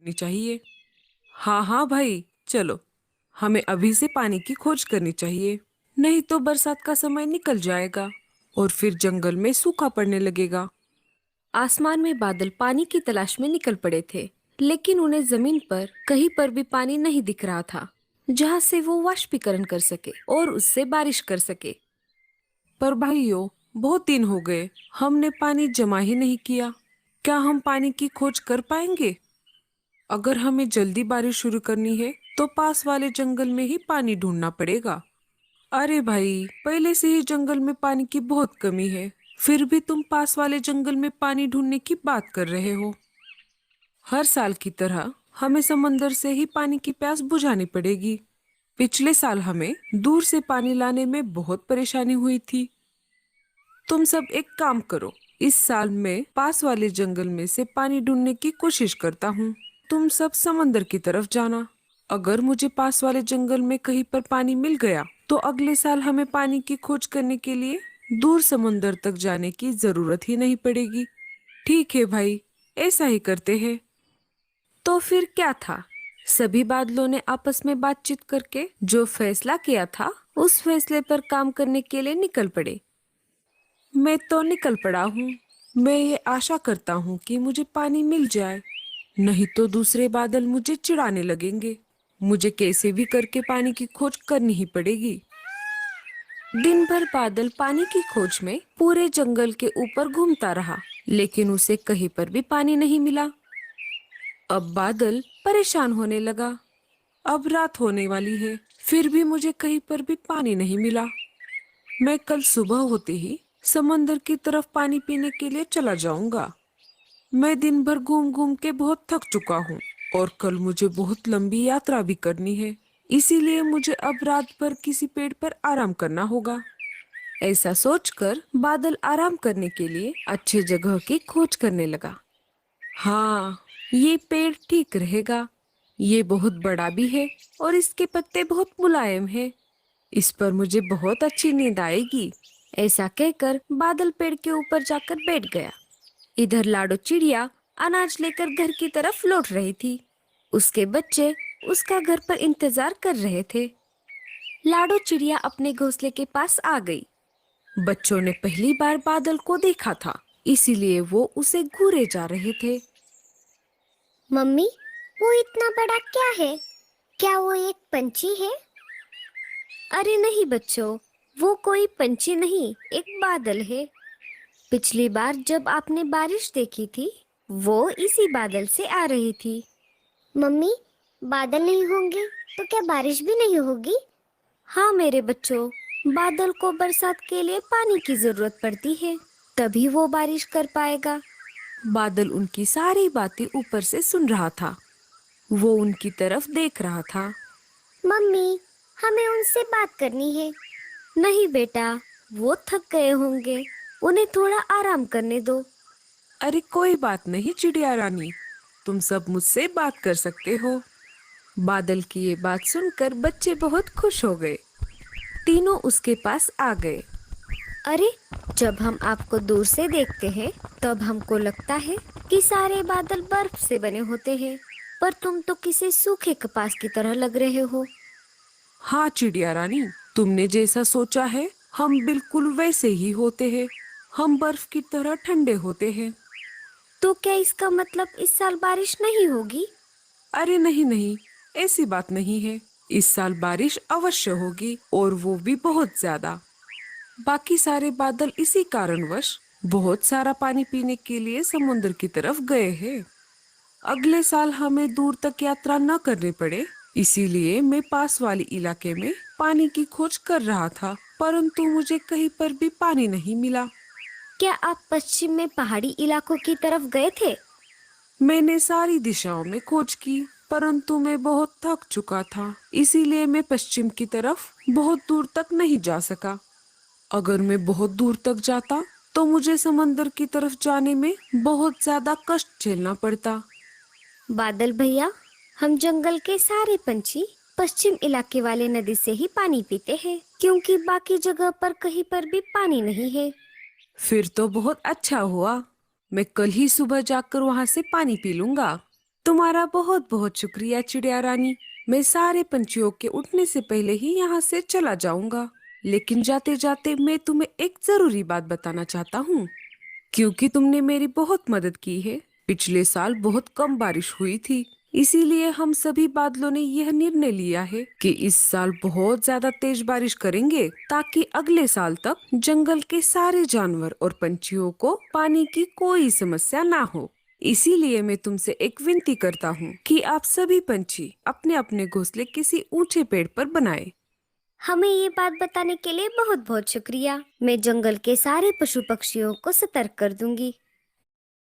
करनी चाहिए। हाँ हाँ भाई, चलो, हमें अभी से पानी की खोज करनी चाहिए, नहीं तो बरसात का समय निकल जाएगा और फिर जंगल में सूखा पड़ने लगेगा। आसमान में बादल पानी की तलाश में निकल पड़े थे, लेकिन उन्हें जमीन पर कहीं पर भी पानी नहीं दिख रहा था, जहाँ से वो वाष्पीकरण कर सके और उससे बारिश कर सके। पर भाइयों, बहुत दिन हो गए, हमने पानी जमा ही नहीं किया। क्या हम पानी की खोज कर पाएंगे? अगर हमें जल्दी बारिश शुरू करनी है तो पास वाले जंगल में ही पानी ढूंढना पड़ेगा। अरे भाई, पहले से ही जंगल में पानी की बहुत कमी है, फिर भी तुम पास वाले जंगल में पानी ढूंढने की बात कर रहे हो। हर साल की तरह हमें समंदर से ही पानी की प्यास बुझानी पड़ेगी। पिछले साल हमें दूर से पानी लाने में बहुत परेशानी हुई थी। तुम सब एक काम करो, इस साल मैं पास वाले जंगल में से पानी ढूंढने की कोशिश करता हूँ। तुम सब समंदर की तरफ जाना। अगर मुझे पास वाले जंगल में कहीं पर पानी मिल गया तो अगले साल हमें पानी की खोज करने के लिए दूर समंदर तक जाने की जरूरत ही नहीं पड़ेगी। ठीक है भाई, ऐसा ही करते हैं। तो फिर क्या था? सभी बादलों ने आपस में बातचीत करके जो फैसला किया था, उस फैसले पर काम करने के लिए निकल पड़े। मैं तो निकल पड़ा हूँ। मैं ये आशा करता हूँ कि मुझे पानी मिल जाए, नहीं तो दूसरे बादल मुझे चिढ़ाने लगेंगे। मुझे कैसे भी करके पानी की खोज करनी ही पड़ेगी। दिन भर बादल पानी की खोज में पूरे जंगल के ऊपर घूमता रहा, लेकिन उसे कहीं पर भी पानी नहीं मिला। अब बादल परेशान होने लगा। अब रात होने वाली है, फिर भी मुझे कहीं पर भी पानी नहीं मिला। मैं कल सुबह होते ही समंदर की तरफ पानी पीने के लिए चला जाऊंगा। मैं दिन भर घूम घूम के बहुत थक चुका हूँ और कल मुझे बहुत लंबी यात्रा भी करनी है। इसीलिए मुझे अब रात भर किसी पेड़ पर आराम करना होगा। ऐसा सोचकर बादल आराम करने के लिए अच्छे जगह की खोज करने लगा। हाँ, ये पेड़ ठीक रहेगा। ये बहुत बड़ा भी है और इसके पत्ते बहुत मुलायम हैं। इस पर मुझे बहुत अच्छी नींद आएगी। ऐसा कहकर बादल पेड़ के ऊपर जाकर बैठ गया। इधर लाडो चिड़िया अनाज लेकर घर की तरफ लौट रही थी। उसके बच्चे उसका घर पर इंतजार कर रहे थे। लाडो चिड़िया अपने घोंसले के पास आ गई। बच्चों ने पहली बार बादल को देखा था, इसीलिए वो उसे घूरे जा रहे थे। मम्मी, वो इतना बड़ा क्या है? क्या वो एक पंछी है? अरे नहीं बच्चों, वो कोई पंछी नहीं, एक बादल है। पिछली बार जब आपने बारिश देखी थी, वो इसी बादल से आ रही थी। मम्मी, बादल नहीं होंगे तो क्या बारिश भी नहीं होगी? हाँ मेरे बच्चों, बादल को बरसात के लिए पानी की जरूरत पड़ती है, तभी वो बारिश कर पाएगा। बादल उनकी सारी बातें ऊपर से सुन रहा था। वो उनकी तरफ देख रहा था। मम्मी, हमें उनसे बात करनी है। नहीं बेटा, वो थक गए होंगे, उन्हें थोड़ा आराम करने दो। अरे कोई बात नहीं चिड़िया रानी, तुम सब मुझसे बात कर सकते हो। बादल की ये बात सुनकर बच्चे बहुत खुश हो गए। तीनों उसके पास आ गए। अरे, जब हम आपको दूर से देखते हैं, तब हमको लगता है कि सारे बादल बर्फ से बने होते हैं, पर तुम तो किसी सूखे कपास की तरह लग रहे हो। हाँ चिड़िया रानी, तुमने जैसा सोचा है हम बिल्कुल वैसे ही होते हैं। हम बर्फ की तरह ठंडे होते हैं। तो क्या इसका मतलब इस साल बारिश नहीं होगी? अरे नहीं नहीं, ऐसी बात नहीं है। इस साल बारिश अवश्य होगी और वो भी बहुत ज्यादा। बाकी सारे बादल इसी कारणवश बहुत सारा पानी पीने के लिए समुद्र की तरफ गए हैं। अगले साल हमें दूर तक यात्रा न करनी पड़े, इसीलिए मैं पास वाली इलाके में पानी की खोज कर रहा था, परंतु मुझे कहीं पर भी पानी नहीं मिला। क्या आप पश्चिम में पहाड़ी इलाकों की तरफ गए थे? मैंने सारी दिशाओं में खोज की, परंतु मैं बहुत थक चुका था, इसीलिए मैं पश्चिम की तरफ बहुत दूर तक नहीं जा सका। अगर मैं बहुत दूर तक जाता तो मुझे समंदर की तरफ जाने में बहुत ज्यादा कष्ट झेलना पड़ता। बादल भैया, हम जंगल के सारे पंछी पश्चिम इलाके वाले नदी से ही पानी पीते हैं, क्योंकि बाकी जगह पर कहीं पर भी पानी नहीं है। फिर तो बहुत अच्छा हुआ, मैं कल ही सुबह जाकर वहां से पानी पी लूंगा। तुम्हारा बहुत बहुत शुक्रिया चिड़िया रानी। मैं सारे पंछियों के उठने से पहले ही यहाँ से चला जाऊंगा। लेकिन जाते जाते मैं तुम्हें एक जरूरी बात बताना चाहता हूँ, क्योंकि तुमने मेरी बहुत मदद की है। पिछले साल बहुत कम बारिश हुई थी, इसीलिए हम सभी बादलों ने यह निर्णय लिया है कि इस साल बहुत ज्यादा तेज बारिश करेंगे, ताकि अगले साल तक जंगल के सारे जानवर और पंछियों को पानी की कोई समस्या ना हो। इसीलिए मैं तुमसे एक विनती करता हूँ कि आप सभी पंछी अपने अपने घोंसले किसी ऊंचे पेड़ पर बनाएं। हमें ये बात बताने के लिए बहुत बहुत शुक्रिया। मैं जंगल के सारे पशु पक्षियों को सतर्क कर दूंगी।